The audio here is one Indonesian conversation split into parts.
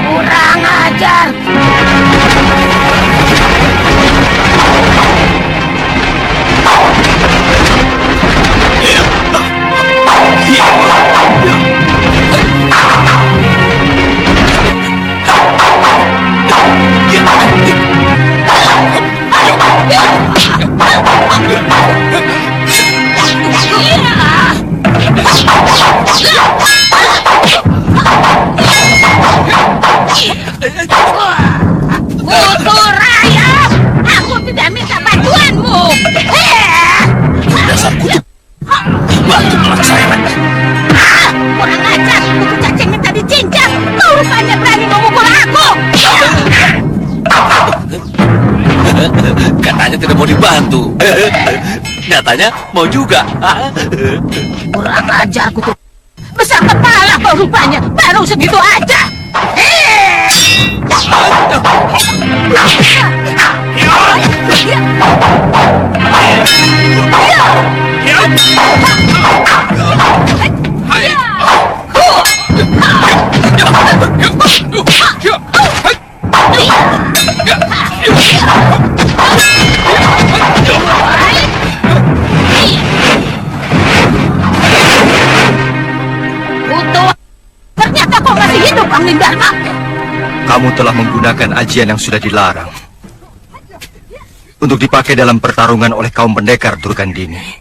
Kurang ajar. Butuh raya, aku tidak minta bantuanmu. Dasar kutub, bantu melaksanakannya. Kurang ajar, buku cacing minta dicincang. Kau rupanya berani memukul aku. Katanya tidak mau dibantu. Nyatanya mau juga. Kurang ajar, kutub. Besar kepala kau rupanya, baru segitu aja. Butuh. Ternyata kau masih hidup, Kang Lindharma. Kamu telah menggunakan ajian yang sudah dilarang untuk dipakai dalam pertarungan oleh kaum pendekar Durgandini.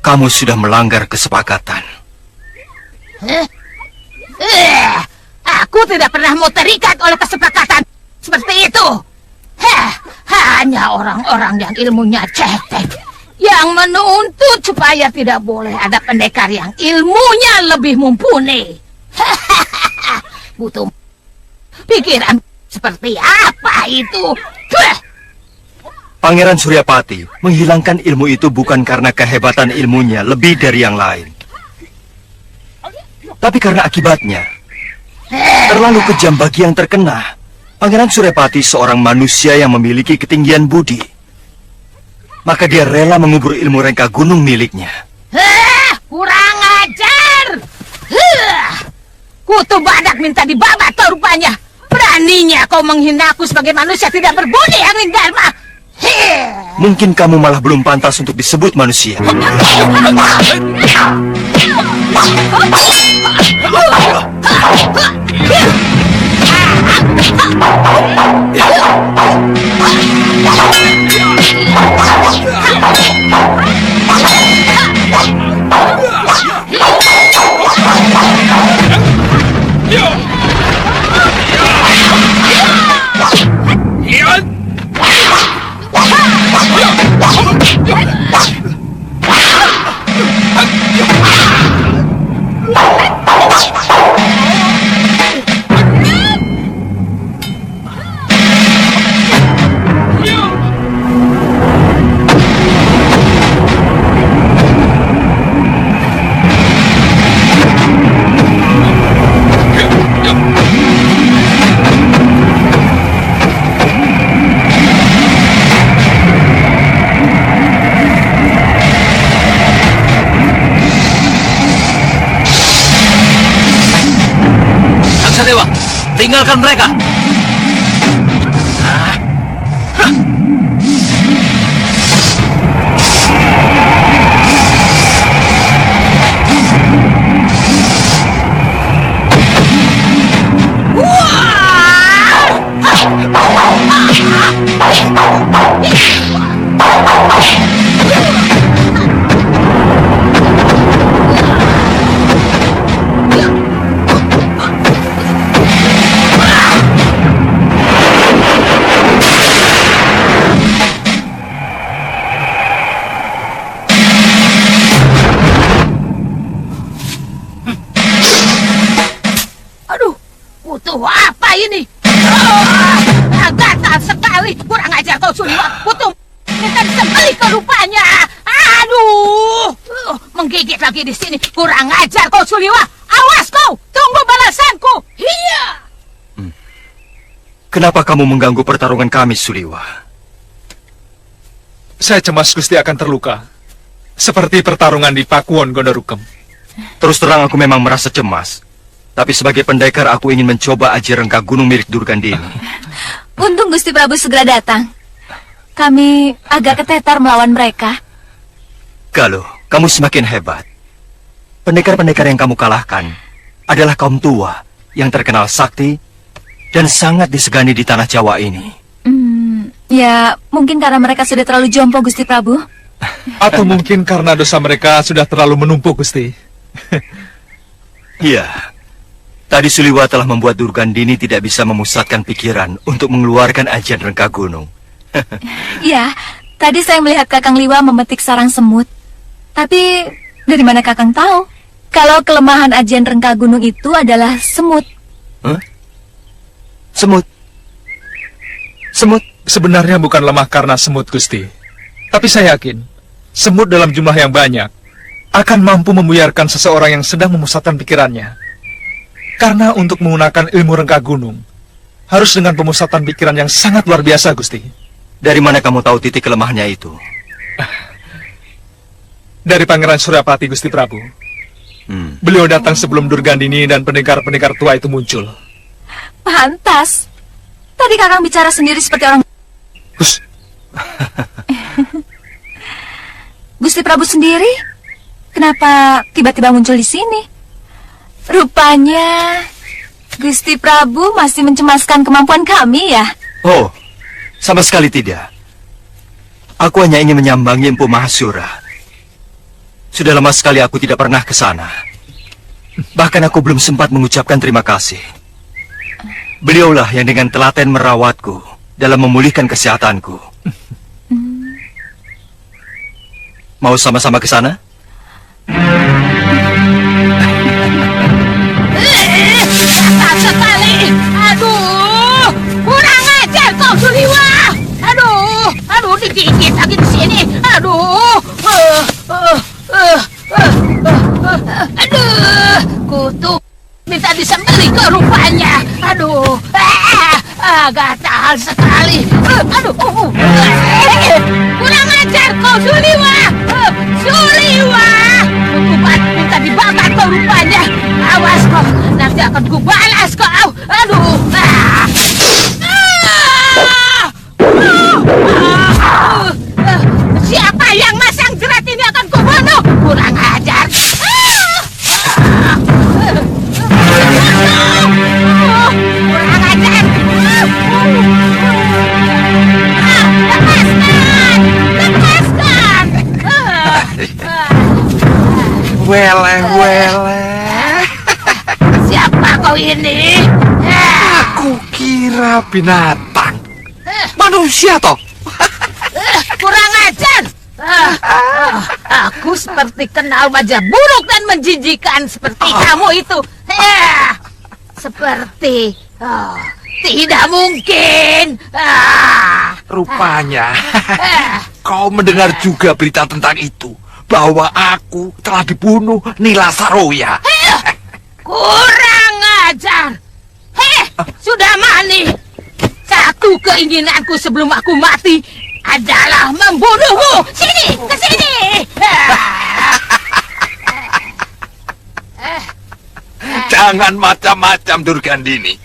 Kamu sudah melanggar kesepakatan. Aku tidak pernah mau terikat oleh kesepakatan seperti itu. Hanya orang-orang yang ilmunya cetek yang menuntut supaya tidak boleh ada pendekar yang ilmunya lebih mumpuni. Butuh pikiran seperti apa itu? Pangeran Suryapati menghilangkan ilmu itu bukan karena kehebatan ilmunya lebih dari yang lain, tapi karena akibatnya. Terlalu kejam bagi yang terkena. Pangeran Suryapati seorang manusia yang memiliki ketinggian budi. Maka dia rela mengubur ilmu rengka gunung miliknya. Kurang ajar! Kutu badak minta dibabat kau rupanya. Beraninya kau menghina aku sebagai manusia tidak berbudi, Angin Dharma. Mungkin kamu malah belum pantas untuk disebut manusia. Dewa, tinggalkan mereka. Kutu apa ini? Gatal sekali. Kurang ajar kau Suliwa. Kutu minta disembelih ke rupanya. Aduh, menggigit lagi di sini. Kurang ajar kau Suliwa. Awas kau, tunggu balasanku. Iya. Kenapa kamu mengganggu pertarungan kami, Suliwa? Saya cemas Gusti akan terluka. Seperti pertarungan di Pakuwon Gondorukem. Terus terang aku memang merasa cemas. Tapi sebagai pendekar aku ingin mencoba aji rengka gunung milik Durgandini. Untung Gusti Prabu segera datang. Kami agak ketetar melawan mereka. Galuh, kamu semakin hebat. Pendekar-pendekar yang kamu kalahkan adalah kaum tua yang terkenal sakti dan sangat disegani di tanah Jawa ini. Ya, mungkin karena mereka sudah terlalu jompo, Gusti Prabu. Atau mungkin karena dosa mereka sudah terlalu menumpuk, Gusti. Iya. Tadi Suliwa telah membuat Durgandini tidak bisa memusatkan pikiran untuk mengeluarkan ajian rengka gunung. Iya, tadi saya melihat Kakang Liwa memetik sarang semut. Tapi, dari mana Kakang tahu? Kalau kelemahan ajian rengka gunung itu adalah semut. Huh? Semut? Semut? Sebenarnya bukan lemah karena semut, Gusti. Tapi saya yakin, semut dalam jumlah yang banyak akan mampu membuyarkan seseorang yang sedang memusatkan pikirannya. Karena untuk menggunakan ilmu rengka gunung, harus dengan pemusatan pikiran yang sangat luar biasa, Gusti. Dari mana kamu tahu titik kelemahannya itu? Dari Pangeran Suryapati, Gusti Prabu. Beliau datang sebelum Durgandini dan pendekar-pendekar tua itu muncul. Pantas. Tadi Kakang bicara sendiri seperti orang... Hus. Gusti Prabu sendiri? Kenapa tiba-tiba muncul di sini? Rupanya Gusti Prabu masih mencemaskan kemampuan kami ya? Oh, sama sekali tidak. Aku hanya ingin menyambangi Empu Mahasura. Sudah lama sekali aku tidak pernah ke sana. Bahkan aku belum sempat mengucapkan terima kasih. Beliaulah yang dengan telaten merawatku dalam memulihkan kesehatanku. Mau sama-sama ke sana? Gatal sekali. Aduh, kurang ajar kau Suliwa. Aduh, digigit lagi di sini. Aduh, kutu minta disembelih ke rupanya. Aduh, gatal sekali. Kurang ajar kau Suliwa. Suliwa, kubat minta dibakar kau rupanya. Awas kau, nanti akan kubalas kau. Aduh. Siapa yang masang jerat ini akan kubunuh. Kurang ajar. Kurang ajar. Lepaskan. Wele. Siapa kau ini? Aku kira binatang. Manusia toh. Kurang ajar. Aku seperti kenal wajah buruk dan menjijikan seperti kamu itu. Seperti tidak mungkin. Rupanya kau mendengar juga berita tentang itu, bahwa aku telah dibunuh Nila Saroya. Kurang ajar. Sudah mani. Satu keinginanku sebelum aku mati adalah membunuhmu. Sini, ke sini. Jangan macam-macam, Durgandini.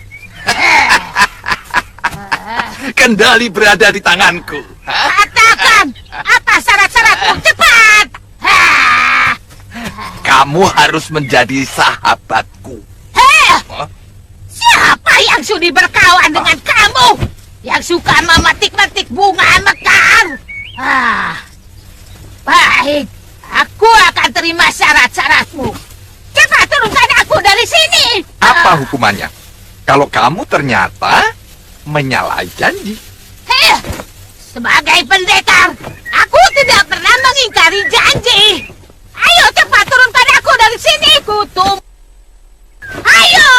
Kendali berada di tanganku. Katakan, apa syarat-syaratmu? Cepat. Kamu harus menjadi sahabatku. Siapa yang sudi berkawan dengan kamu? Yang suka memetik-metik bunga mekar? Baik, aku akan terima syarat-syaratmu. Cepat turunkan aku dari sini. Apa hukumannya? Kalau kamu ternyata menyalahi janji. Sebagai pendekar, aku tidak pernah mengingkari janji. Ayo cepat turunkan aku dari sini, kutum. Ayo!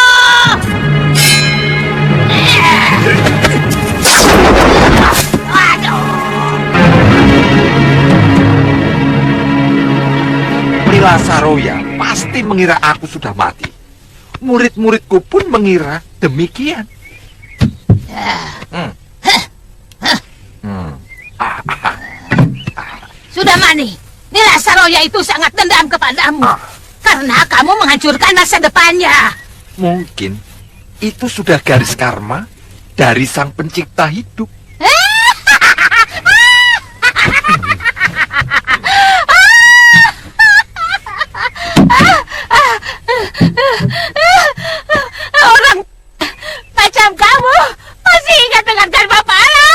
Nila Saroya pasti mengira aku sudah mati. Murid-muridku pun mengira demikian. Sudah Mani, Nila Saroya itu sangat dendam kepadamu karena kamu menghancurkan masa depannya. Mungkin itu sudah garis karma dari sang pencipta hidup. Orang macam kamu masih ingat dengan karma pala.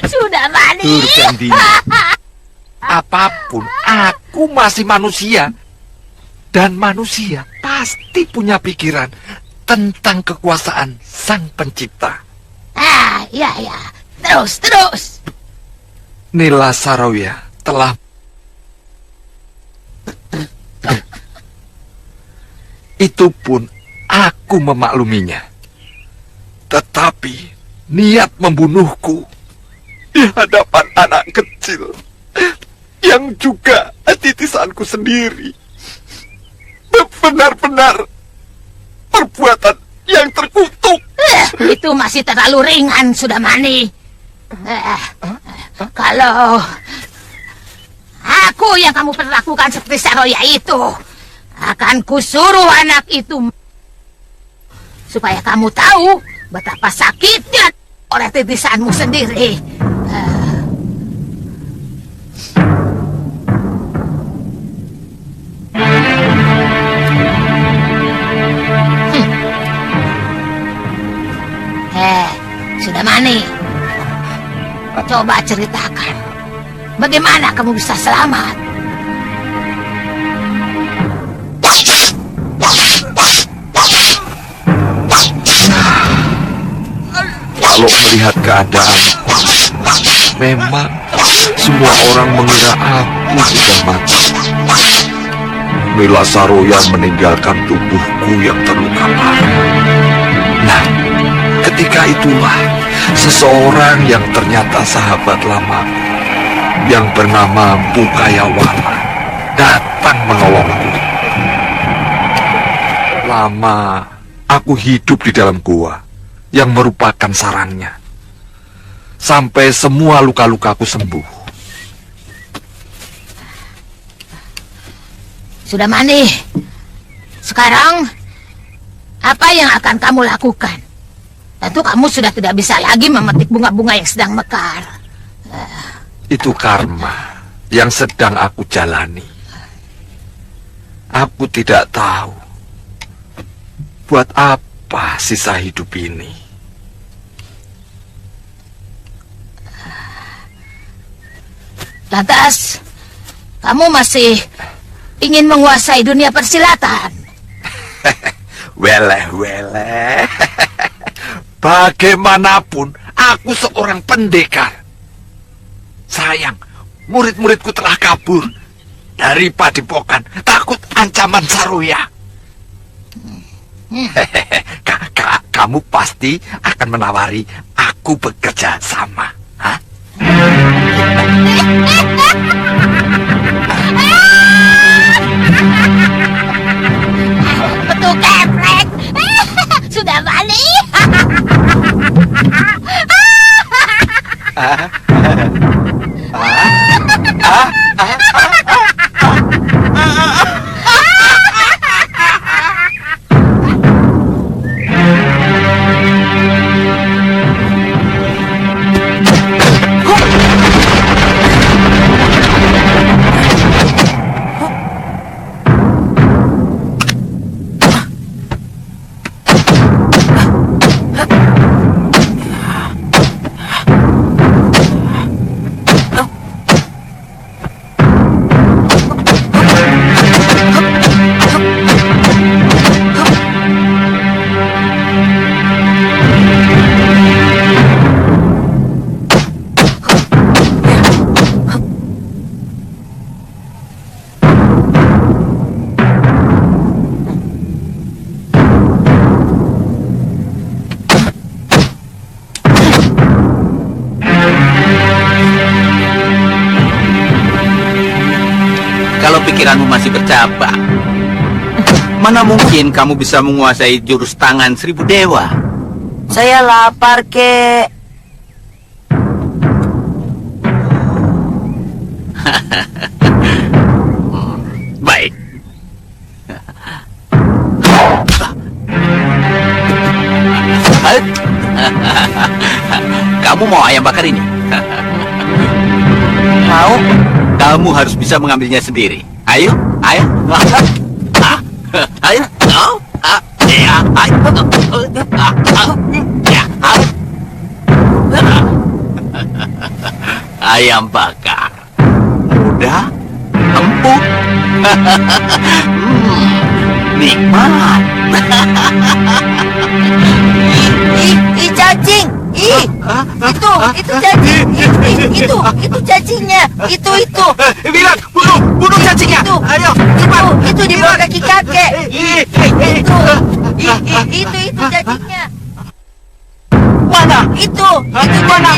Sudah Mani. Durgandini, apapun aku masih manusia. Dan manusia pasti punya pikiran tentang kekuasaan sang pencipta. Ya. Terus. Nila Saroya telah itu pun aku memakluminya. Tetapi niat membunuhku di hadapan anak kecil yang juga titisanku sendiri benar-benar perbuatan yang terkutuk. Itu masih terlalu ringan, sudah Mani. Kalau aku yang kamu perlakukan seperti Saroya itu, akan kusuruh anak itu supaya kamu tahu betapa sakitnya oleh titisanmu sendiri. Sudah Mani, coba ceritakan bagaimana kamu bisa selamat. Kalau melihat keadaan, memang semua orang mengira aku sudah mati. Nila Saroya meninggalkan tubuhku yang terluka parah. Nah, ketika itulah seseorang yang ternyata sahabat lama yang bernama Bukayawala datang menolongku. Lama aku hidup di dalam gua yang merupakan sarangnya sampai semua luka-lukaku sembuh. Sudah Mani, sekarang apa yang akan kamu lakukan? Tentu kamu sudah tidak bisa lagi memetik bunga-bunga yang sedang mekar. Itu karma yang sedang aku jalani. Aku tidak tahu buat apa sisa hidup ini. Lantas, kamu masih ingin menguasai dunia persilatan? Weleh. Bagaimanapun, aku seorang pendekar. Sayang, murid-muridku telah kabur dari padepokan, takut ancaman Saroya. Kamu pasti akan menawari aku bekerja sama, hah? Betul keprek. Sudah Mani. pikiranmu masih bercabang. Mana mungkin kamu bisa menguasai jurus tangan 1000 dewa? Saya lapar, kek. Baik. Kamu mau ayam bakar ini? Mau? Kamu harus bisa mengambilnya sendiri. Ayo, ayo. Ayo. Ya, ayo. Ya, ayam bakar. Mudah, empuk. Nikmat. Ih, cacing. Ih, itu cacing. Itu cacingnya. Itu. Bilang, bunuh cacingnya. Itu. Ayo, Itu di bawah kaki kakek. Itu cacingnya. Mana? Itu mana?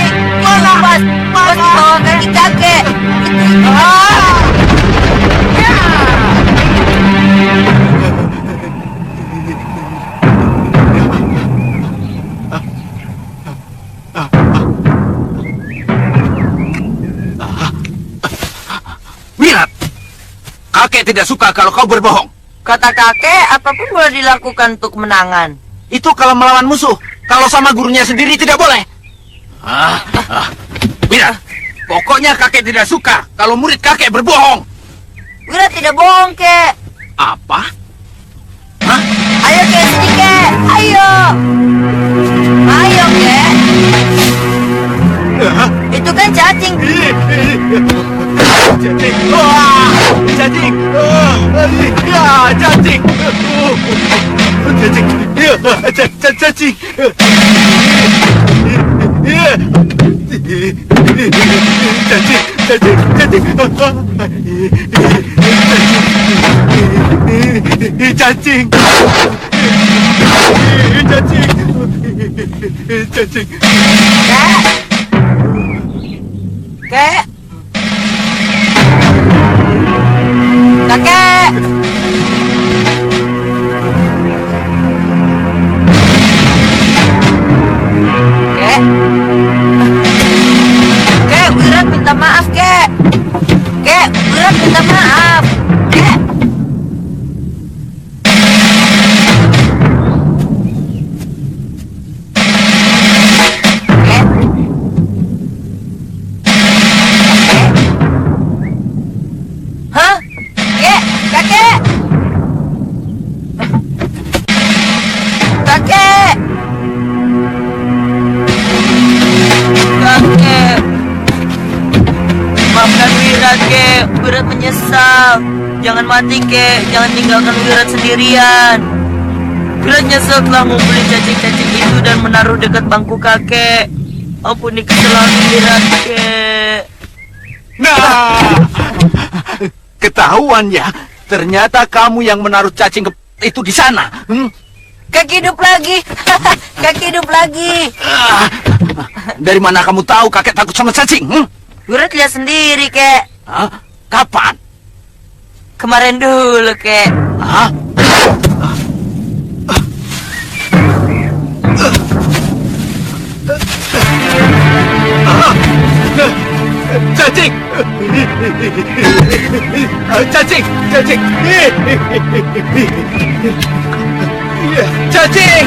Pas di bawah kaki kakek. Wirat, kakek tidak suka kalau kau berbohong. Kata kakek, apapun boleh dilakukan untuk kemenangan. Itu kalau melawan musuh. Kalau sama gurunya sendiri tidak boleh. Wirat, pokoknya kakek tidak suka kalau murid kakek berbohong. Wira tidak bohong, kek. Apa? Ayo, kek, sini, kek. Ayo, kek. Itu kan cacing. Cacing. Wah, cacing. Ya, cacing. Cacing. Ya, cacing. Cacing. Kek. Kakek. Kek, Wirat minta maaf, kek. Kek, Wirat minta maaf. Kek. Hah? Kek, kakek. Kakek. Kakek. Maafkan Wirat, kek. Wirat menyesal. Jangan mati, kek. Jangan tinggalkan Wirat sendirian. Wirat nyesal telah ngumpulin cacing-cacing itu dan menaruh dekat bangku kakek. Ampuni kesalahan Wirat, kek. Nah, ketahuan ya. Ternyata kamu yang menaruh cacing itu di sana. Kaki hidup lagi. Kaki hidup lagi. Dari mana kamu tahu kakek takut sama cacing? Wirat lihat sendiri, kek. Kapan? Kemarin dulu, kek. Cacing! Cacing! Cacing! Cacing!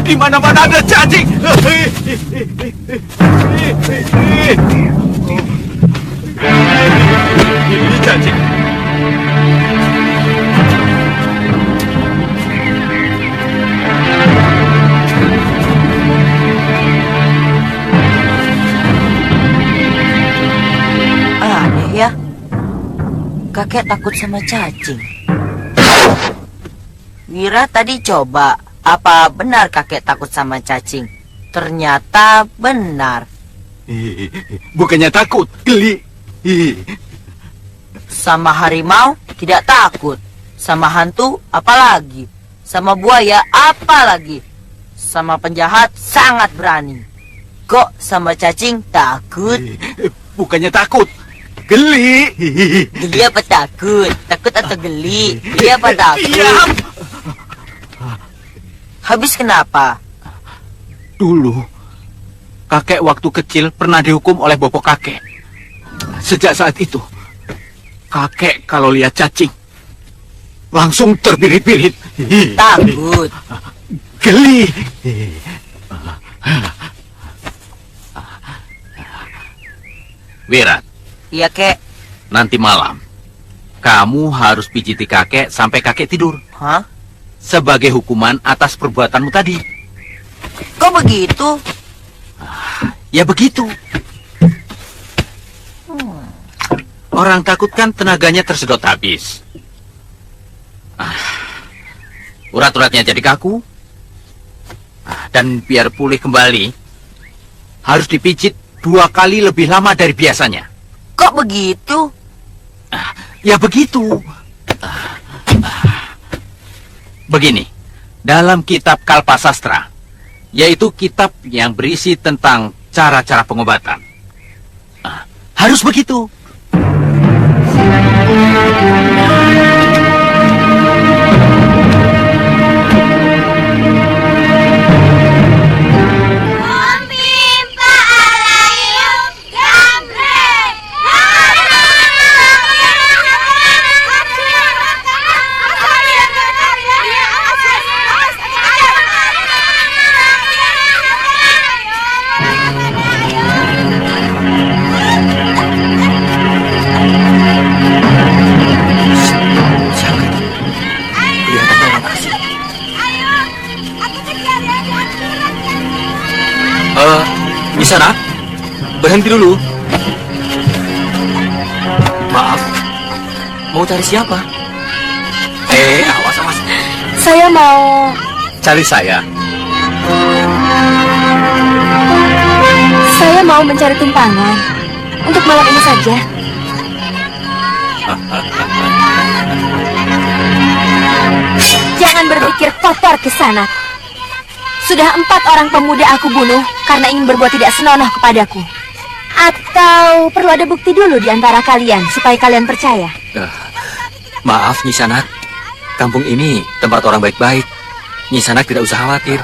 Di mana-mana ada cacing! Ini cacing! Aneh ya. Kakek takut sama cacing. Wira tadi coba. Apa benar kakek takut sama cacing? Ternyata benar. Bukannya takut, geli. Sama harimau tidak takut. Sama hantu apalagi. Sama buaya apalagi. Sama penjahat sangat berani. Kok sama cacing takut? Bukannya takut, geli. Geli apa takut? Takut atau geli? Geli apa takut? Diam. Habis kenapa? Dulu, kakek waktu kecil pernah dihukum oleh bopo kakek. Sejak saat itu, kakek kalau lihat cacing, langsung terbirit-birit. Takut. Geli. Wirat, Iya, Kek. nanti malam, kamu harus pijiti kakek sampai kakek tidur. Hah? Sebagai hukuman atas perbuatanmu tadi. Kok begitu? Ya begitu. Orang takut kan tenaganya tersedot habis. Urat-uratnya jadi kaku. Dan biar pulih kembali, harus dipijit 2 kali lebih lama dari biasanya. Kok begitu? Ya begitu. Begini, dalam kitab Kalpasastra, yaitu kitab yang berisi tentang cara-cara pengobatan, harus begitu. Di sana, berhenti dulu. Maaf, mau cari siapa? Awas, awas. Saya mau... Cari saya. Saya mau mencari tumpangan. Untuk malam ini saja. Jangan berpikir kotor ke sana. Sudah 4 orang pemuda aku bunuh karena ingin berbuat tidak senonoh kepadaku. Atau perlu ada bukti dulu di antara kalian supaya kalian percaya? Maaf, Nyi Sanak. Kampung ini tempat orang baik-baik. Nyi Sanak tidak usah khawatir.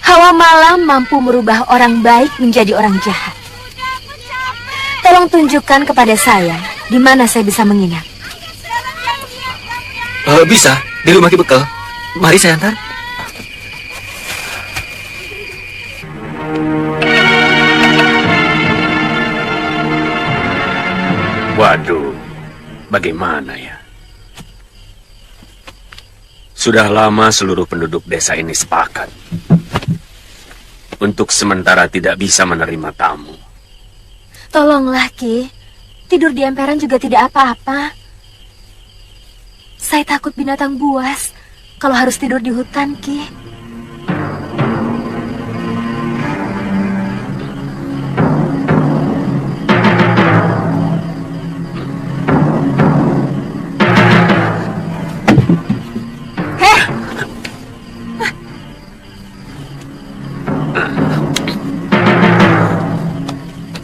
Hawa malam mampu merubah orang baik menjadi orang jahat. Tolong tunjukkan kepada saya di mana saya bisa menginap. Bisa, di rumah Ki Bekel. Mari saya antar. Waduh, bagaimana ya? Sudah lama seluruh penduduk desa ini sepakat untuk sementara tidak bisa menerima tamu. Tolonglah, Ki. Tidur di emperan juga tidak apa-apa. Saya takut binatang buas kalau harus tidur di hutan, Ki.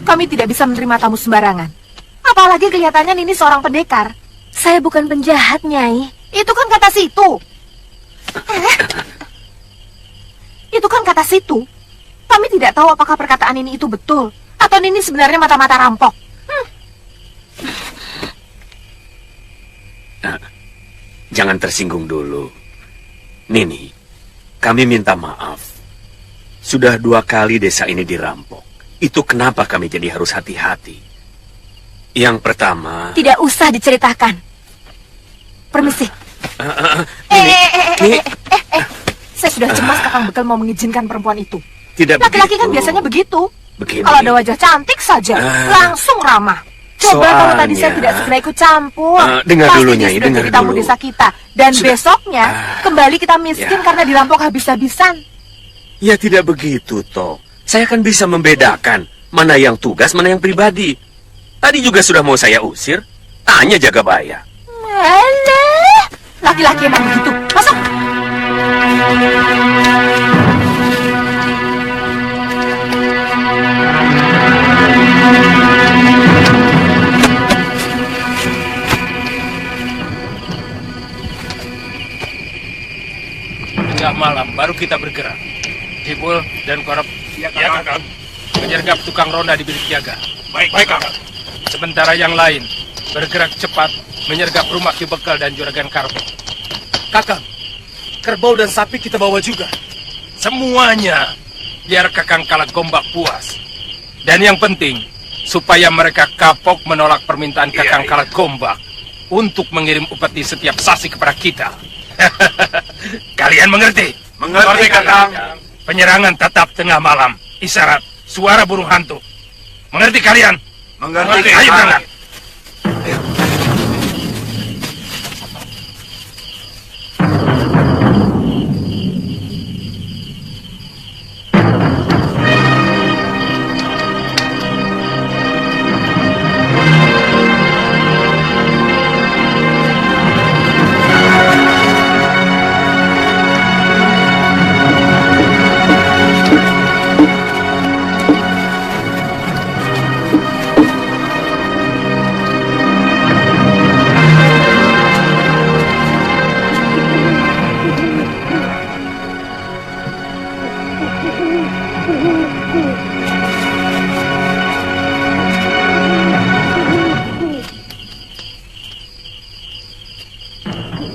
Kami tidak bisa menerima tamu sembarangan. Apalagi kelihatannya Nini seorang pendekar. Saya bukan penjahat, Nyai. Itu kan kata situ. Itu kan kata situ. Kami tidak tahu apakah perkataan Nini itu betul atau Nini sebenarnya mata-mata rampok. Jangan tersinggung dulu. Nini, kami minta maaf. Sudah 2 kali desa ini dirampok. Itu kenapa kami jadi harus hati-hati. Yang pertama... Tidak usah diceritakan. Permisi. Saya sudah cemas Kakang Bekel mau mengizinkan perempuan itu. Tidak Laki-laki kan begitu. biasanya begitu. Begini. Kalau ada wajah cantik saja, langsung ramah. Coba kalau tadi saya Soalnya- tidak segera ikut campur, dengar pasti dulu, dia Nyai, sudah dengar jadi tamu dulu. desa kita. Dan Sudah. besoknya kembali kita miskin Ya. karena dirampok habis-habisan. Ya tidak begitu, toh. Saya kan bisa membedakan mana yang tugas, mana yang pribadi. Tadi juga sudah mau saya usir. Tanya Jagabaya. Alah, laki-laki emang begitu. Masuk. malam baru kita bergerak. Cibul dan Korep, ya Kakang. Menyergap tukang ronda di bilik jaga. Baik Kakang. Sementara yang lain bergerak cepat menyergap rumah Ki Bekal dan Juragan Karbo. Kakang, kerbau dan sapi kita bawa juga. Semuanya, biar Kakang Kalagombak puas. Dan yang penting, supaya mereka kapok menolak permintaan Kakang Kalagombak untuk mengirim upeti setiap sasi kepada kita. Kalian mengerti? Mengerti, Kakang. Penyerangan tetap tengah malam. Isyarat suara burung hantu. Mengerti kalian? Mengerti. Ayo berangkat.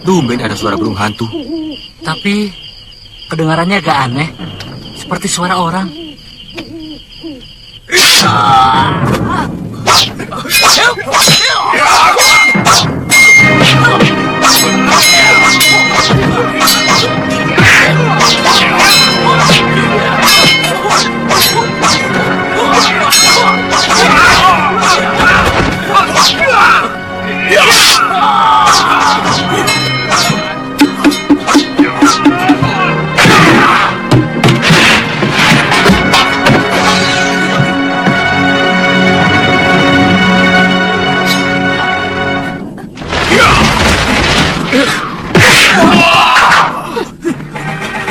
Tumben ada suara burung hantu. Tapi kedengarannya agak aneh. Seperti suara orang.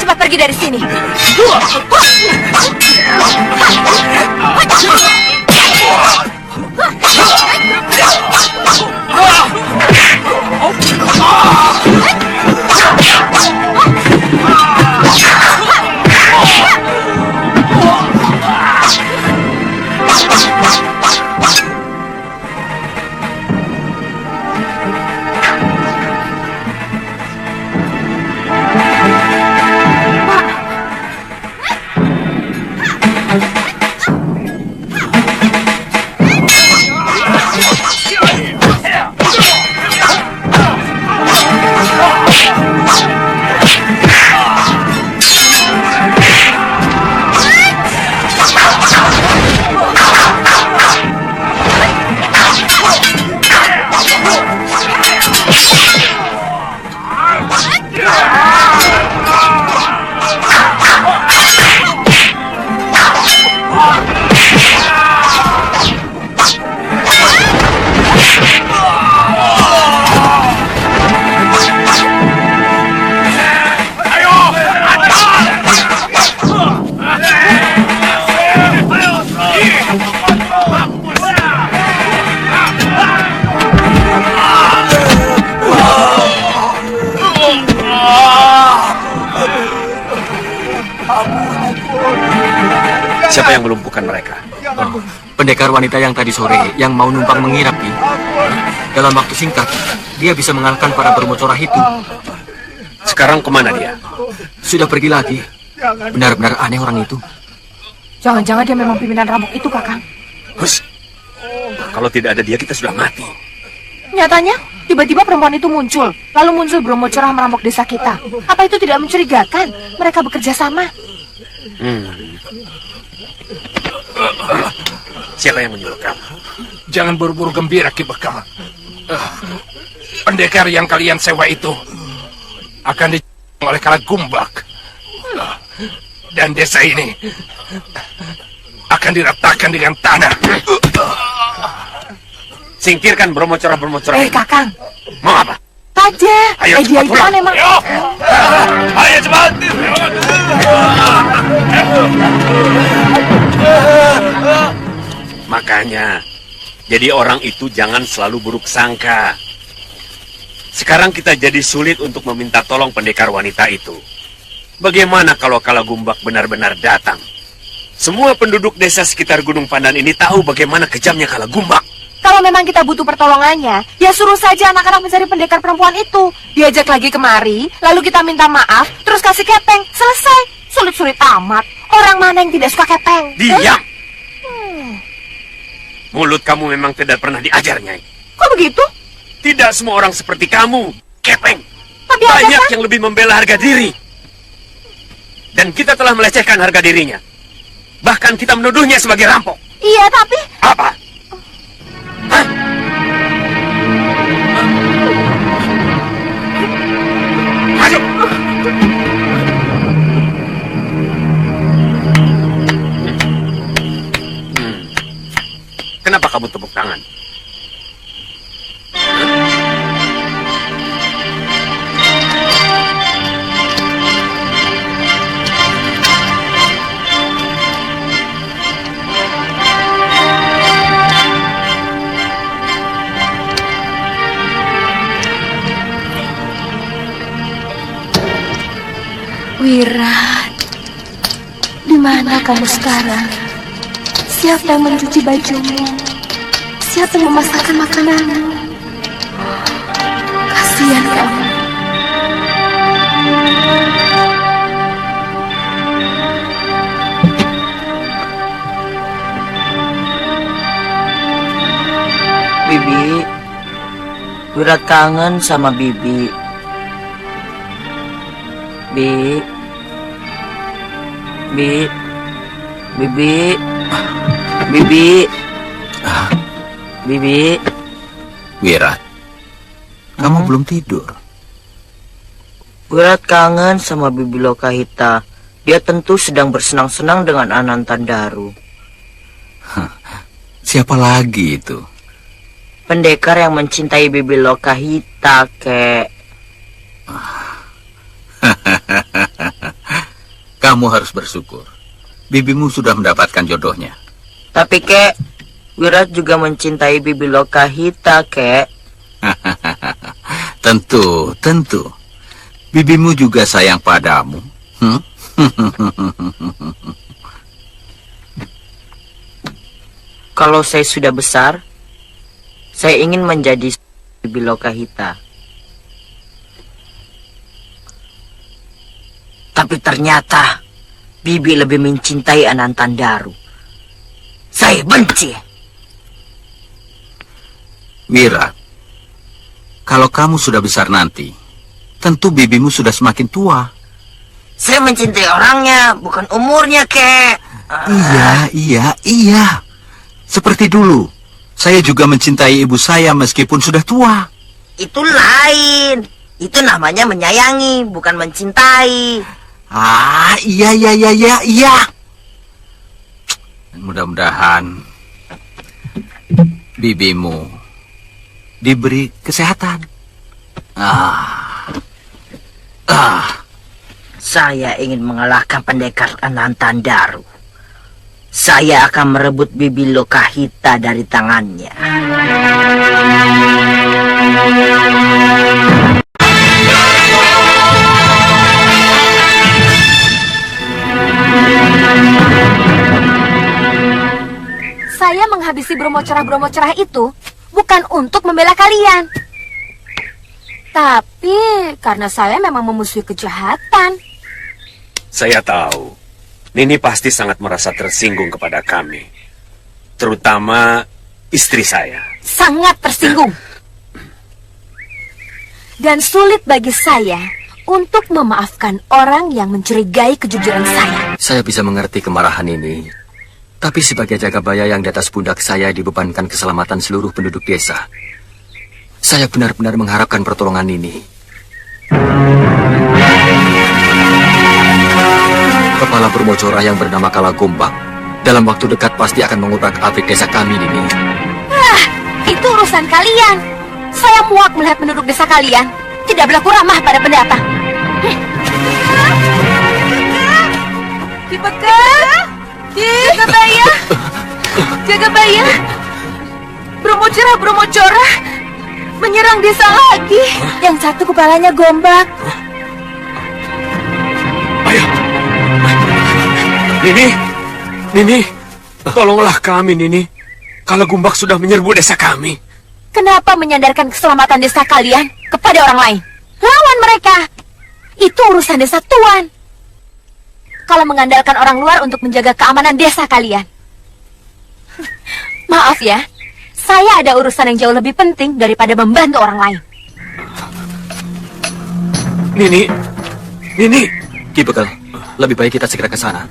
Cepat pergi dari sini. Siapa yang melumpuhkan mereka? Pendekar wanita yang tadi sore yang mau numpang mengirap, Ki. Dalam waktu singkat, dia bisa mengalahkan para bermocorah itu. Sekarang kemana dia? Sudah pergi lagi. Benar-benar aneh orang itu. Jangan-jangan dia memang pimpinan rampok itu, Kakang. Hus. Kalau tidak ada dia, kita sudah mati. Nyatanya, tiba-tiba perempuan itu muncul. Lalu muncul bermocorah merampok desa kita. Apa itu tidak mencurigakan? Mereka bekerja sama. Siapa yang menyuruh kamu? Jangan buru-buru gembira, Ki Bekal. Pendekar yang kalian sewa itu akan dijual oleh Kalagombak. Dan desa ini akan diratakan dengan tanah. Singkirkan bermocorah-bermocorah. Kakang. Mau apa? Saja. Ayo Dia cepat itu pulang. kan emang. Ayo cepat. Makanya, jadi orang itu jangan selalu buruk sangka. Sekarang kita jadi sulit untuk meminta tolong pendekar wanita itu. Bagaimana kalau Kalagumbak benar-benar datang? Semua penduduk desa sekitar Gunung Pandan ini tahu bagaimana kejamnya Kalagumbak. Kalau memang kita butuh pertolongannya, ya suruh saja anak-anak mencari pendekar perempuan itu. Diajak lagi kemari, lalu kita minta maaf, terus kasih kepeng. Selesai. Sulit-sulit amat. Orang mana yang tidak suka kepeng? Diam! Mulut kamu memang tidak pernah diajar, Nyai. Kok begitu? Tidak semua orang seperti kamu, kepeng. Tapi banyak yang lebih membela harga diri. Dan kita telah melecehkan harga dirinya. Bahkan kita menuduhnya sebagai rampok. Iya, tapi... Apa? Hah? Masuk! Kenapa kamu tepuk tangan? Wirat, di mana kamu sekarang? Siapa yang mencuci bajumu? Siapa yang memasakkan makananmu? Kasihan kamu. Bibi, Wirat kangen sama Bibi. Bibi. Wirat, kamu belum tidur. Wirat kangen sama Bibi Lokahita. Dia tentu sedang bersenang-senang dengan Anantandaru. Siapa lagi itu? Pendekar yang mencintai Bibi Lokahita, kek. Kamu harus bersyukur. Bibimu sudah mendapatkan jodohnya. Tapi, kek, Wirat juga mencintai Bibi Lokahita, kek. Tentu. Bibimu juga sayang padamu. Kalau saya sudah besar, saya ingin menjadi Bibi Lokahita. Tapi ternyata Bibi lebih mencintai Anantandaru. Saya benci. Wirat, kalau kamu sudah besar nanti, tentu bibimu sudah semakin tua. Saya mencintai orangnya, bukan umurnya, kek. Iya. Seperti dulu, saya juga mencintai ibu saya meskipun sudah tua. Itu lain. Itu namanya menyayangi, bukan mencintai. Iya. Mudah-mudahan bibimu diberi kesehatan. Saya ingin mengalahkan pendekar Anantandaru. Saya akan merebut Bibi Lokahita dari tangannya. Saya menghabisi Bromo cerah itu bukan untuk membela kalian. Tapi karena saya memang memusuhi kejahatan. Saya tahu, Nini pasti sangat merasa tersinggung kepada kami. Terutama istri saya. Sangat tersinggung. Dan sulit bagi saya untuk memaafkan orang yang mencurigai kejujuran saya. Saya bisa mengerti kemarahan ini. Tapi sebagai jagabaya yang di atas pundak saya dibebankan keselamatan seluruh penduduk desa. Saya benar-benar mengharapkan pertolongan ini. Kepala Bromocora yang bernama Kalagumbak dalam waktu dekat pasti akan mengubrak-abrik desa kami ini. Itu urusan kalian. Saya muak melihat penduduk desa kalian tidak berlaku ramah pada pendatang. Jagabaya, Bromocora menyerang desa lagi. Yang satu kepalanya Gombak. Ayo, Nini, tolonglah kami, Nini. Kalagombak sudah menyerbu desa kami. Kenapa menyandarkan keselamatan desa kalian kepada orang lain? Lawan mereka. Itu urusan desa Tuan. Kalau mengandalkan orang luar untuk menjaga keamanan desa kalian. Maaf ya, saya ada urusan yang jauh lebih penting daripada membantu orang lain. Nini. Ki Bekal, lebih baik kita segera ke sana.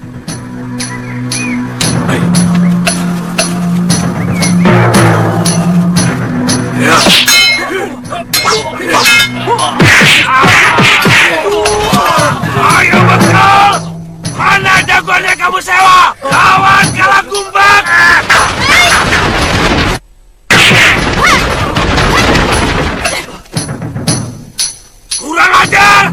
Ayo Bekal! Mana jagoannya kamu sewa? Lawan Kalagombak! Kurang ajar!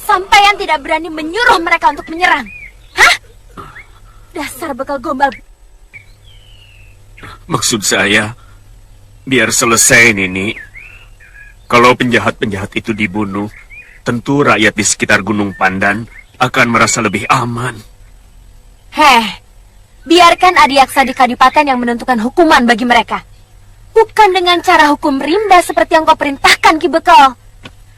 Sampeyan tidak berani menyuruh mereka untuk menyerang. Hah? Dasar bekal gombal. Maksud saya, biar selesai, Nini. Kalau penjahat-penjahat itu dibunuh, tentu rakyat di sekitar Gunung Pandan akan merasa lebih aman. Biarkan Adiaksa di Kadipaten yang menentukan hukuman bagi mereka. Bukan dengan cara hukum rimba seperti yang kau perintahkan, Ki Bekal.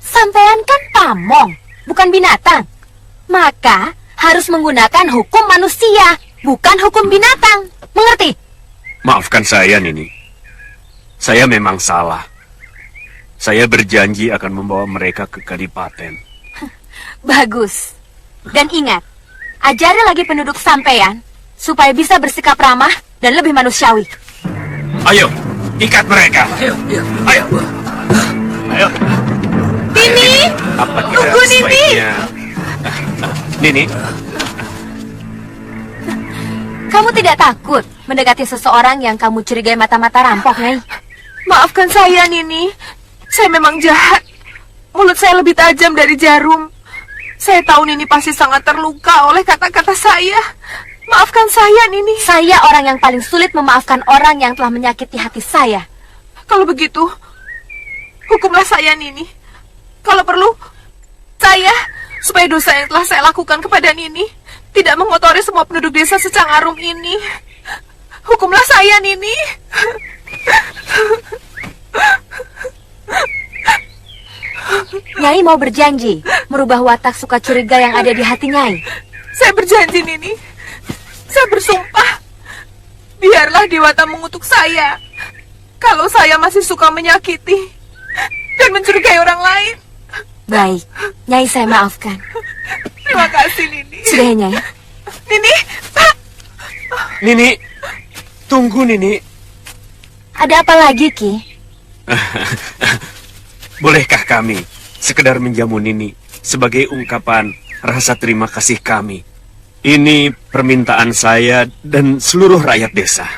Sampeyan kan pamong, bukan binatang. Maka harus menggunakan hukum manusia, bukan hukum binatang. Mengerti? Maafkan saya, Nini. Saya memang salah. Saya berjanji akan membawa mereka ke Kadipaten. Bagus. Dan ingat, ajari lagi penduduk sampeyan supaya bisa bersikap ramah dan lebih manusiawi. Ayo, ikat mereka. Ayo. Nini! Tunggu, Nini! Nini? Kamu tidak takut mendekati seseorang yang kamu curigai mata-mata rampok, Nyai? Maafkan saya, Nini. Saya memang jahat. Mulut saya lebih tajam dari jarum. Saya tahu Nini pasti sangat terluka oleh kata-kata saya. Maafkan saya, Nini. Saya orang yang paling sulit memaafkan orang yang telah menyakiti hati saya. Kalau begitu, hukumlah saya, Nini. Kalau perlu, saya, supaya dosa yang telah saya lakukan kepada Nini tidak mengotori semua penduduk desa Secangarum ini. Hukumlah saya, Nini. Nyai mau berjanji merubah watak suka curiga yang ada di hati Nyai. Saya berjanji, Nini. Saya bersumpah. Biarlah Dewata mengutuk saya kalau saya masih suka menyakiti dan mencurigai orang lain. Baik, Nyai saya maafkan. Terima kasih, Nini. Sudah ya, Nyai? Nini, Nini, tunggu, Nini. Ada apa lagi, Ki? Bolehkah kami sekedar menjamu Nini sebagai ungkapan rasa terima kasih kami? Ini permintaan saya dan seluruh rakyat desa.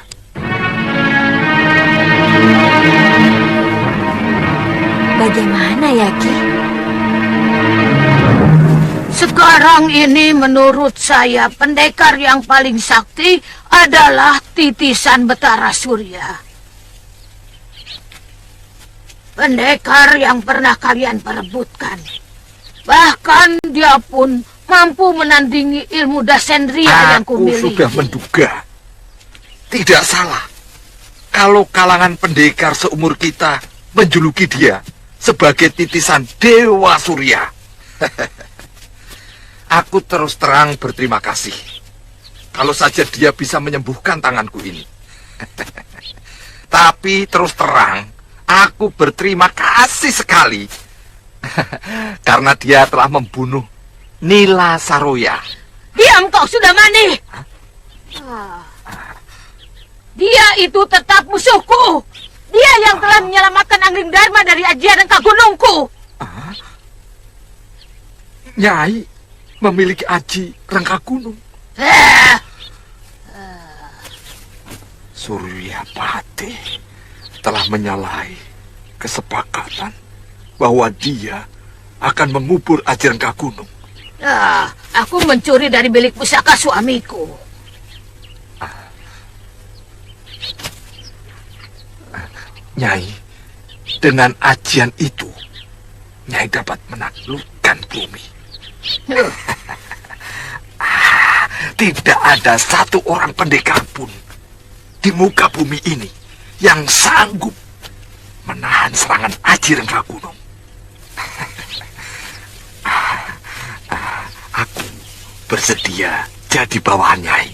Bagaimana ya, Ki? Sekarang ini menurut saya pendekar yang paling sakti adalah Titisan Betara Surya. Pendekar yang pernah kalian perebutkan. Bahkan dia pun mampu menandingi ilmu Dasendria yang kumiliki. Aku sudah menduga. Tidak salah. Kalau kalangan pendekar seumur kita menjuluki dia sebagai titisan Dewa Surya. Aku terus terang berterima kasih. Kalau saja dia bisa menyembuhkan tanganku ini. Tapi terus terang, aku berterima kasih sekali Karena dia telah membunuh Nila Saroya. Diam kau, Sudamani. Dia itu tetap musuhku. Dia yang telah menyelamatkan Anggring Dharma dari ajian Rengka Gunungku. Nyai memiliki aji Rengka Gunung. Suryapati telah menyalahi kesepakatan bahwa dia akan mengubur aji Rengka Gunung. Aku mencuri dari bilik pusaka suamiku. Nyai, dengan ajian itu, Nyai dapat menaklukkan bumi. Tidak ada satu orang pendekar pun di muka bumi ini yang sanggup menahan serangan aji Rengka Gunung. Aku bersedia jadi bawahan Nyai.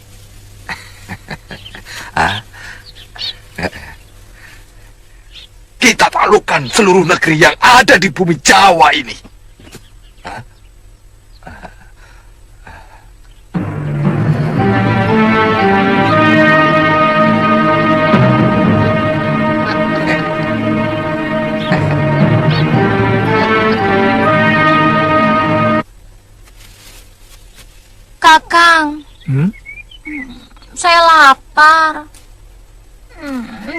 Kita taklukkan seluruh negeri yang ada di bumi Jawa ini. Kakang, saya lapar.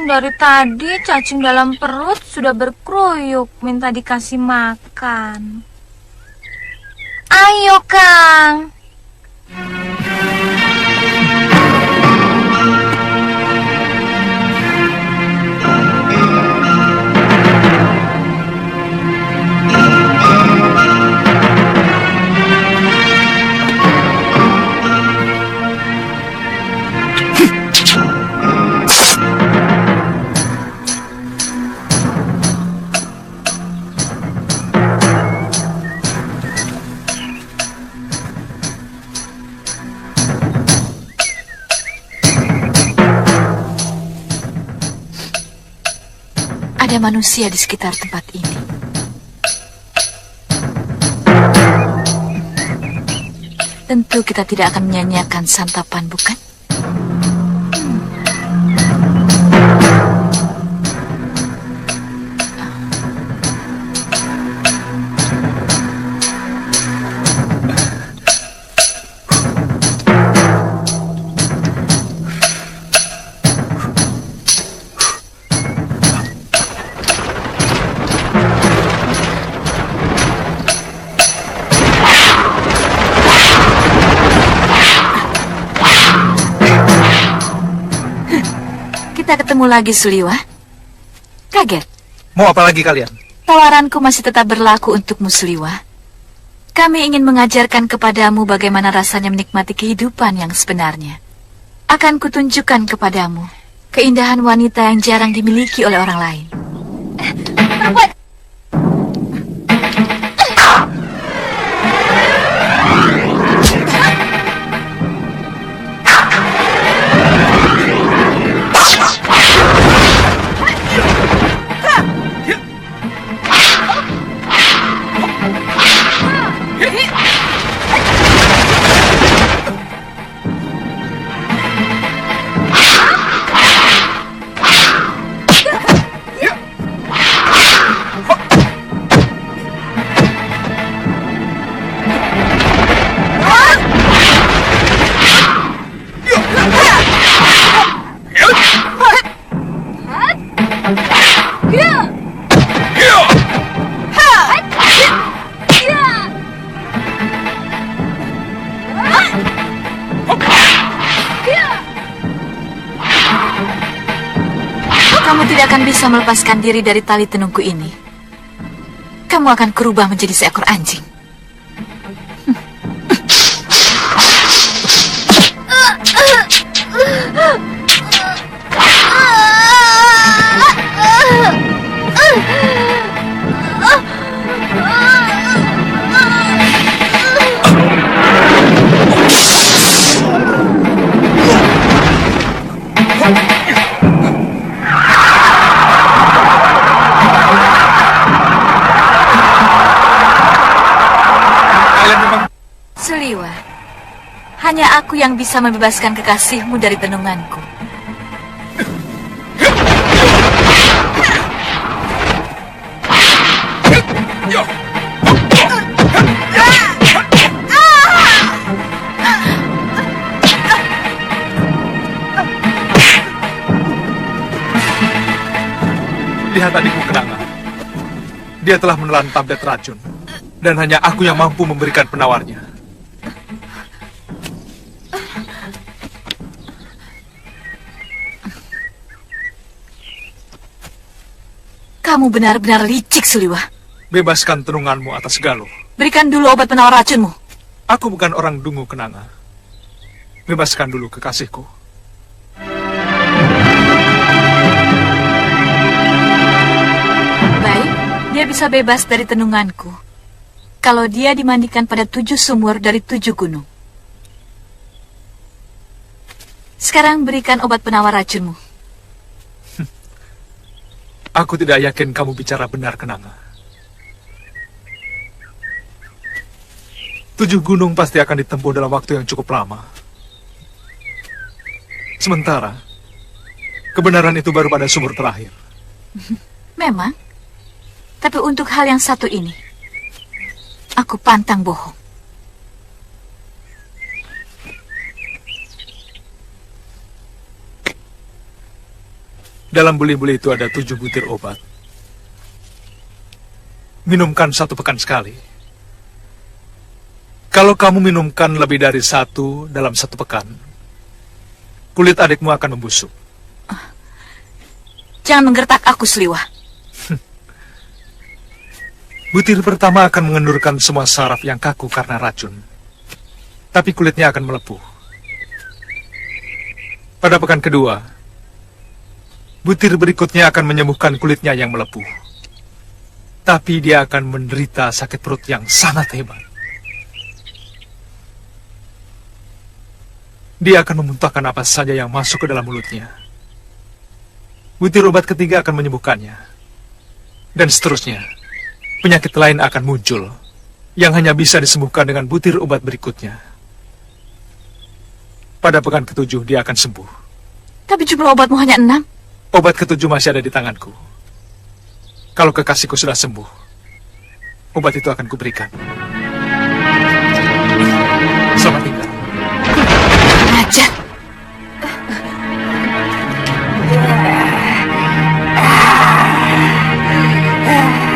Dari tadi cacing dalam perut sudah berkeruyuk minta dikasih makan. Ayo, Kang. Ada manusia di sekitar tempat ini. Tentu kita tidak akan menyanyiakan santapan, bukan? Kita ketemu lagi, Suliwa. Kaget? Mau apa lagi kalian? Tawaranku masih tetap berlaku untukmu, Suliwa. Kami ingin mengajarkan kepadamu bagaimana rasanya menikmati kehidupan yang sebenarnya. Akan kutunjukkan kepadamu keindahan wanita yang jarang dimiliki oleh orang lain. Kamu tidak akan bisa melepaskan diri dari tali tenungku ini. Kamu akan kurubah menjadi seekor anjing. aku yang bisa membebaskan kekasihmu dari tenunganku. Lihat adikku Kenanga. Dia telah menelan tablet racun. Dan hanya aku yang mampu memberikan penawarnya. Kamu benar-benar licik, Suliwa. Bebaskan tenunganmu atas Galuh. Berikan dulu obat penawar racunmu. Aku bukan orang dungu Kenanga. Bebaskan dulu kekasihku. Baik, dia bisa bebas dari tenunganku. Kalau dia dimandikan pada 7 sumur dari 7 gunung. Sekarang berikan obat penawar racunmu. Aku tidak yakin kamu bicara benar, Kenanga. 7 gunung pasti akan ditempuh dalam waktu yang cukup lama. Sementara, kebenaran itu baru pada sumur terakhir. Memang. Tapi untuk hal yang satu ini, aku pantang bohong. Dalam buli-buli itu ada 7 butir obat. Minumkan 1 pekan sekali. Kalau kamu minumkan lebih dari 1 dalam 1 pekan, kulit adikmu akan membusuk. Jangan menggertak aku, Sliwa. Butir pertama akan mengendurkan semua saraf yang kaku karena racun. Tapi kulitnya akan melepuh. Pada pekan kedua, butir berikutnya akan menyembuhkan kulitnya yang melepuh. Tapi dia akan menderita sakit perut yang sangat hebat. Dia akan memuntahkan apa saja yang masuk ke dalam mulutnya. Butir obat ketiga akan menyembuhkannya. Dan seterusnya. Penyakit lain akan muncul, yang hanya bisa disembuhkan dengan butir obat berikutnya. Pada pekan ke-7 dia akan sembuh. Tapi jumlah obatmu hanya 6. Obat ke-7 masih ada di tanganku. Kalau kekasihku sudah sembuh, obat itu akan kuberikan. Selamat tinggal. Ajar.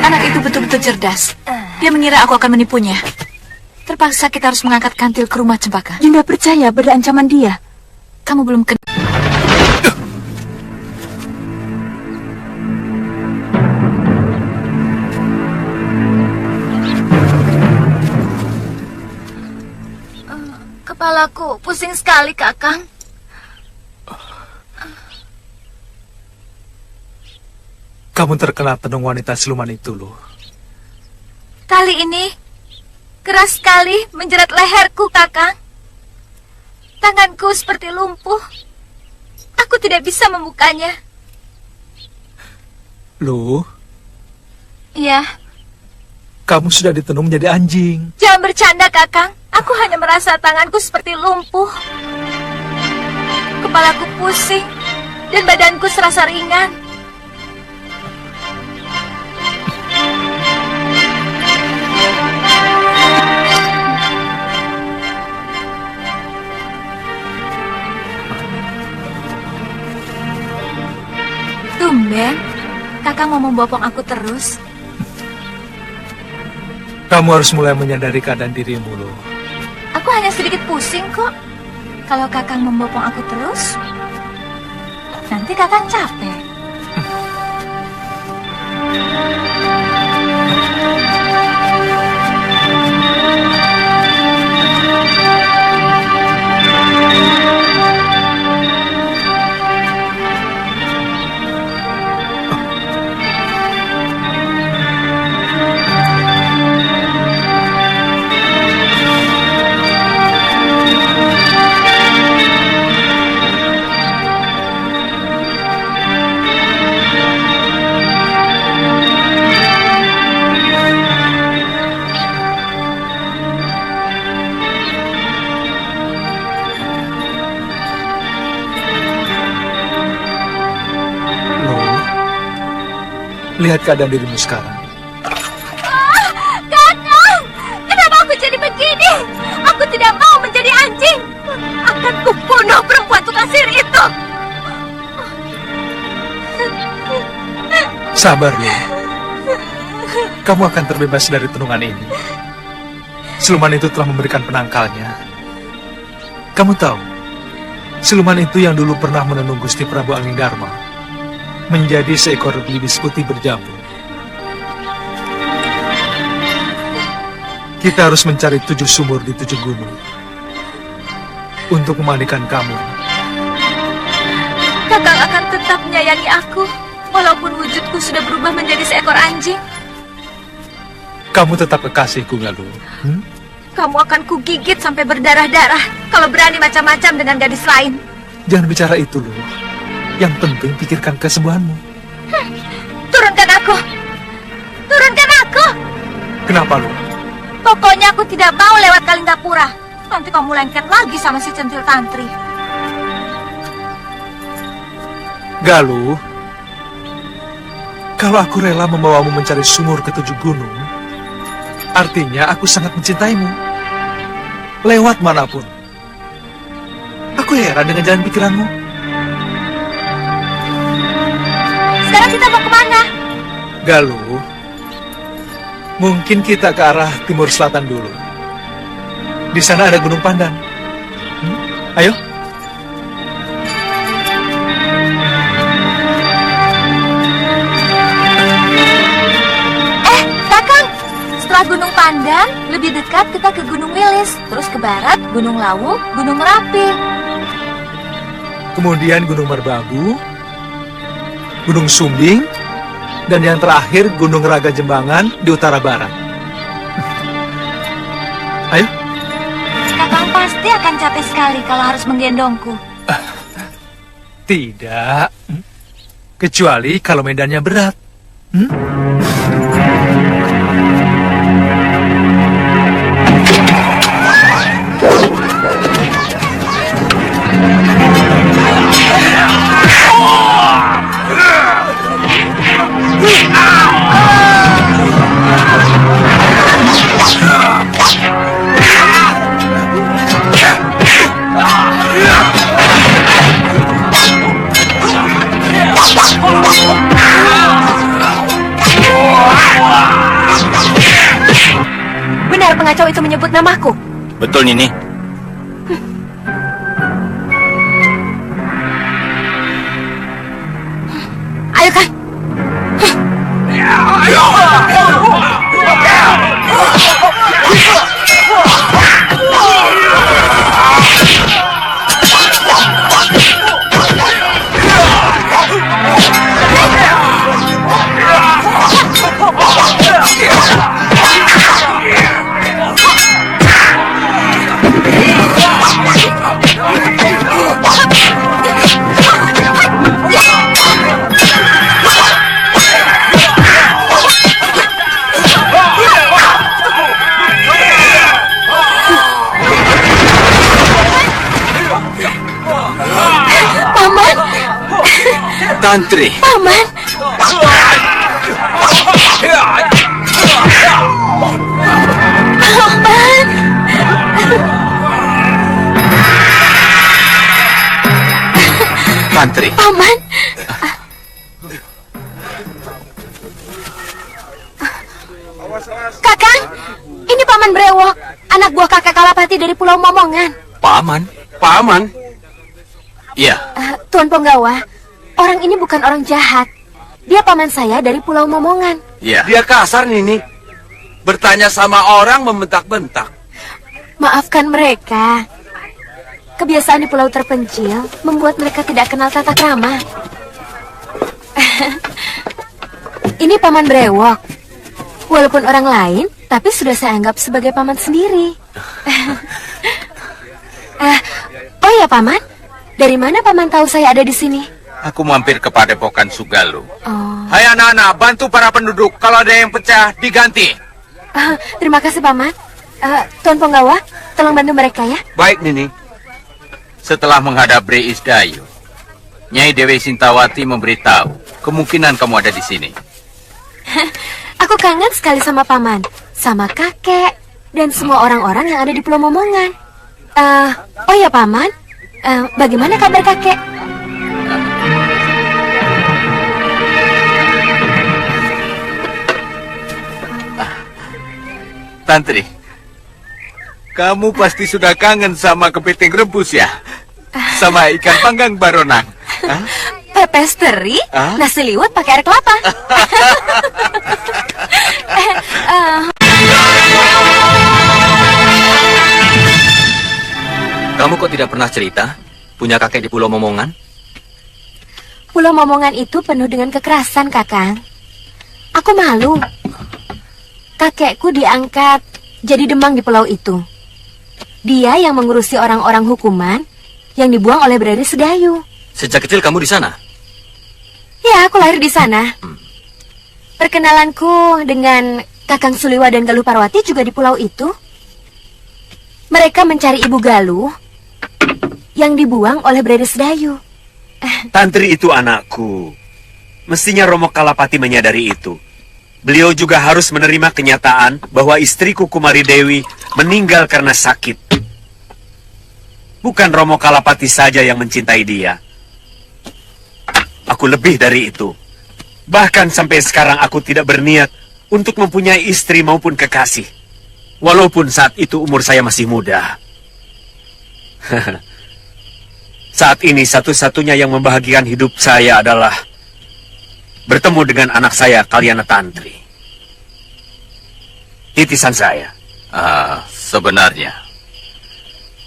Anak itu betul-betul cerdas. Dia mengira aku akan menipunya. Terpaksa kita harus mengangkat kantil ke rumah Cempaka. Yunda percaya pada ancaman dia. Kamu belum kenal. Kepalaku pusing sekali, Kakang. Kamu terkena tenung wanita siluman itu, loh. Kali ini keras sekali menjerat leherku, Kakang. Tanganku seperti lumpuh. Aku tidak bisa membukanya. Loh, Iya, kamu sudah ditenung menjadi anjing. jangan bercanda, Kakang. Aku hanya merasa tanganku seperti lumpuh. Kepalaku pusing dan badanku serasa ringan. Tumben, Kakang mau membopong aku terus. Kamu harus mulai menyadari keadaan dirimu, loh. Aku hanya sedikit pusing kok. Kalau Kakang membopong aku terus, nanti Kakang capek. Lihat keadaan dirimu sekarang. Kakang, kenapa aku jadi begini? Aku tidak mau menjadi anjing. Akan kubunuh perempuan tukang sihir itu. Sabar, Lu. Kamu akan terbebas dari tenungan ini. Siluman itu telah memberikan penangkalnya. Kamu tahu, siluman itu yang dulu pernah menenung Gusti Prabu Angingdarma menjadi seekor belibis putih berjambul. Kita harus mencari 7 sumur di 7 gunung untuk memandikan kamu. Kakang akan tetap menyayangi aku, walaupun wujudku sudah berubah menjadi seekor anjing. Kamu tetap kekasihku, Galuh. Kamu akan kugigit sampai berdarah-darah kalau berani macam-macam dengan gadis lain. Jangan bicara itu, Lu. Yang penting pikirkan kesembuhanmu. Turunkan aku! Turunkan aku! Kenapa, Lu? Pokoknya aku tidak mau lewat Kalinggapura. Nanti kamu lengket lagi sama si centil tantri. Galuh, kalau aku rela membawamu mencari sumur ke 7 gunung, artinya aku sangat mencintaimu. Lewat manapun. Aku heran dengan jalan pikiranmu. Sekarang kita mau kemana? Galuh, mungkin kita ke arah timur selatan dulu. Di sana ada Gunung Pandan. Ayo. Kakang, setelah Gunung Pandan, lebih dekat kita ke Gunung Wilis, terus ke barat Gunung Lawu, Gunung Merapi. Kemudian Gunung Merbabu, Gunung Sumbing, dan yang terakhir Gunung Raga Jembangan di utara barat. Ayo. Kakang pasti akan capek sekali kalau harus menggendongku. Tidak. Kecuali kalau medannya berat. Benar pengacau itu menyebut namaku? Betul, Nini. Ayo, Kang. Tantri. Paman. Paman. Tantri. Paman. Kakang, ini Paman Brewok, anak buah kakak Kalapati dari Pulau Momongan. Paman? Paman? Iya. Tuan Ponggawa, orang ini bukan orang jahat. Dia paman saya dari Pulau Momongan. Iya. Dia kasar, Nini. Bertanya sama orang membentak-bentak. Maafkan mereka. Kebiasaan di pulau terpencil membuat mereka tidak kenal tata krama. Ini Paman Brewok. Walaupun orang lain, tapi sudah saya anggap sebagai paman sendiri. Oh ya, Paman. Dari mana Paman tahu saya ada di sini? Aku mampir ke Padepokan Sugalu. Oh. Hai anak-anak, bantu para penduduk. Kalau ada yang pecah, diganti. Terima kasih, Paman. Tuan Ponggawa, tolong bantu mereka ya. Baik, Nini. Setelah menghadap Bre Isdayu, Nyai Dewi Sintawati memberitahu kemungkinan kamu ada di sini. Aku kangen sekali sama paman, sama kakek, dan semua orang-orang yang ada di Pulau Momongan. Oh ya paman, bagaimana kabar kakek? Tantri, kamu pasti sudah kangen sama kepiting rebus ya? Sama ikan panggang baronang. Hah? Pepes teri, nasi liwet pakai air kelapa. Kamu kok tidak pernah cerita? Punya kakek di Pulau Momongan? Pulau Momongan itu penuh dengan kekerasan, Kakang. Aku malu. Kakekku diangkat jadi demang di pulau itu. Dia yang mengurusi orang-orang hukuman yang dibuang oleh Brari Sedayu. Sejak kecil kamu di sana? Ya, aku lahir di sana. Perkenalanku dengan Kakang Suliwa dan Galuh Parwati juga di pulau itu. Mereka mencari Ibu Galuh yang dibuang oleh Brari Sedayu. Tantri itu anakku. Mestinya Romo Kalapati menyadari itu. Beliau juga harus menerima kenyataan bahwa istriku Kumari Dewi meninggal karena sakit. Bukan Romo Kalapati saja yang mencintai dia. Aku lebih dari itu. Bahkan sampai sekarang aku tidak berniat untuk mempunyai istri maupun kekasih. Walaupun saat itu umur saya masih muda. Saat ini satu-satunya yang membahagiakan hidup saya adalah bertemu dengan anak saya, Kalyana Tantri. Titisan saya. Sebenarnya,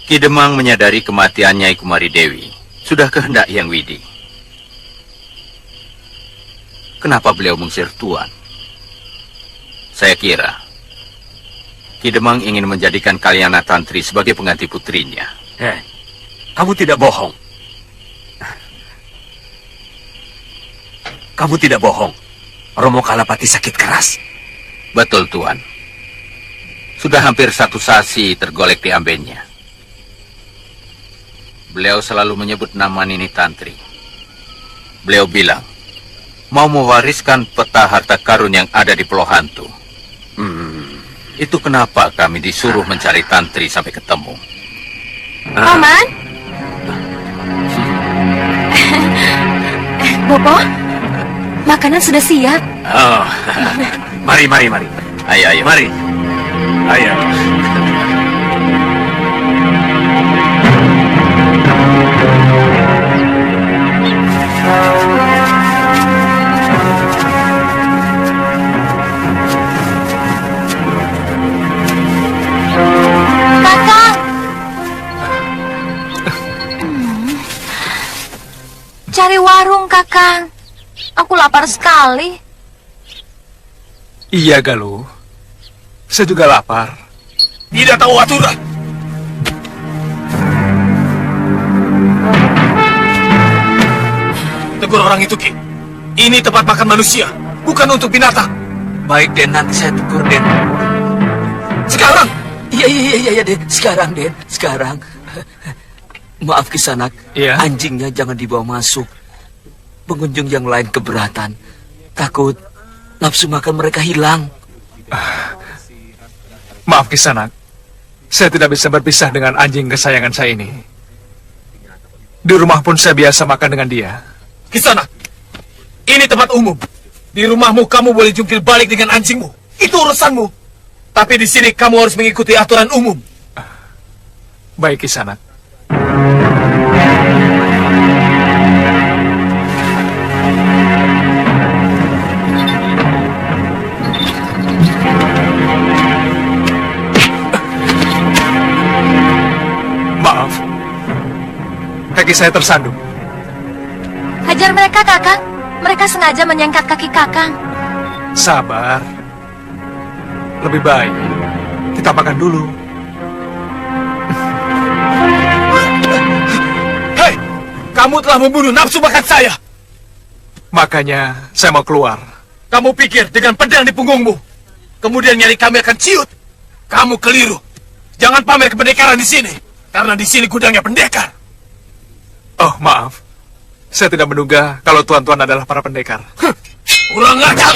Ki Demang menyadari kematiannya Kumari Dewi sudah kehendak Hyang Widi. Kenapa beliau mengusir Tuan? Saya kira Ki Demang ingin menjadikan Kalyana Tantri sebagai pengganti putrinya. Kamu tidak bohong. Kamu tidak bohong. Romo Kalapati sakit keras. Betul, Tuan. Sudah hampir 1 sasi tergolek di ambennya. Beliau selalu menyebut nama Nini Tantri. Beliau bilang mau mewariskan peta harta karun yang ada di Pulau Hantu. Itu kenapa kami disuruh mencari Tantri sampai ketemu. Paman? Bopo? Makanan sudah siap. Oh, mari. Ayo. Mari. Ayo. Kakang! Cari warung, Kakang. Aku lapar sekali. Iya, Galuh. Saya juga lapar. Tidak tahu aturan. Tegur orang itu, Ki. Ini tempat makan manusia, bukan untuk binatang. Baik, Den. Nanti saya tegur, Den. Sekarang? Iya, Den. Sekarang. Maaf, Kisanak. Iya? Anjingnya jangan dibawa masuk. Pengunjung yang lain keberatan. Takut nafsu makan mereka hilang. Maaf, Kisanak. Saya tidak bisa berpisah dengan anjing kesayangan saya ini. Di rumah pun saya biasa makan dengan dia. Kisanak, ini tempat umum. Di rumahmu kamu boleh jungkir balik dengan anjingmu. Itu urusanmu. Tapi di sini kamu harus mengikuti aturan umum. Baik, Kisanak. Maaf, kaki saya tersandung. Hajar mereka, Kakang. Mereka sengaja menyengkat kaki Kakang. Sabar. Lebih baik kita makan dulu. Hei, kamu telah membunuh nafsu makan saya. Makanya saya mau keluar. Kamu pikir dengan pedang di punggungmu, kemudian nyali kami akan ciut? Kamu keliru. Jangan pamer kependekaran di sini, karena di sini gudangnya pendekar. Oh, maaf. Saya tidak menduga kalau tuan-tuan adalah para pendekar. Kurang ajar.